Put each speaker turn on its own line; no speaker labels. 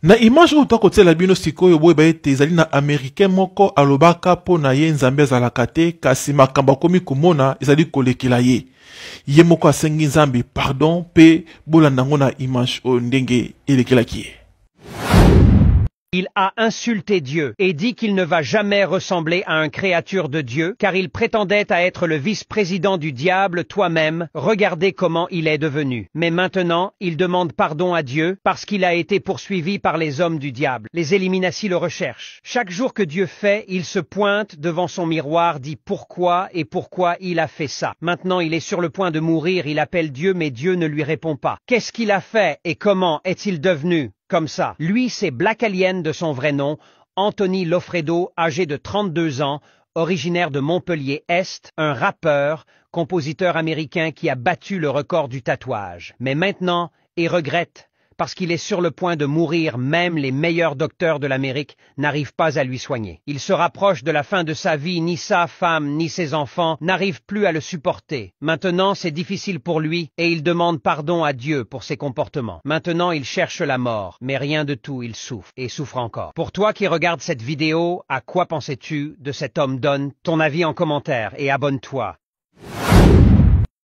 Na image oyo tokotela bino sikoyo boyeba ete ezali na américain moko alobaka mpo na ye nzambe azalaka te kasi makambo akomi komona ezali kolekela ye. Ye moko asengi nzambe pardon mpe bolanda ngo na image oyo ndenge elekelaki ye.
Il a insulté Dieu et dit qu'il ne va jamais ressembler à un créature de Dieu, car il prétendait à être le vice-président du diable toi-même. Regardez comment il est devenu. Mais maintenant, il demande pardon à Dieu parce qu'il a été poursuivi par les hommes du diable. Les Illuminati le recherchent. Chaque jour que Dieu fait, il se pointe devant son miroir, dit pourquoi et pourquoi il a fait ça. Maintenant, il est sur le point de mourir, il appelle Dieu, mais Dieu ne lui répond pas. Qu'est-ce qu'il a fait et comment est-il devenu comme ça? Lui, c'est Black Alien de son vrai nom, Anthony Loffredo, âgé de 32 ans, originaire de Montpellier-Est, un rappeur, compositeur américain qui a battu le record du tatouage. Mais maintenant, il regrette parce qu'il est sur le point de mourir, même les meilleurs docteurs de l'Amérique n'arrivent pas à lui soigner. Il se rapproche de la fin de sa vie, ni sa femme, ni ses enfants n'arrivent plus à le supporter. Maintenant, c'est difficile pour lui et il demande pardon à Dieu pour ses comportements. Maintenant, il cherche la mort, mais rien de tout, il souffre et souffre encore. Pour toi qui regardes cette vidéo, à quoi pensais-tu de cet homme? Donne ton avis en commentaire et abonne-toi.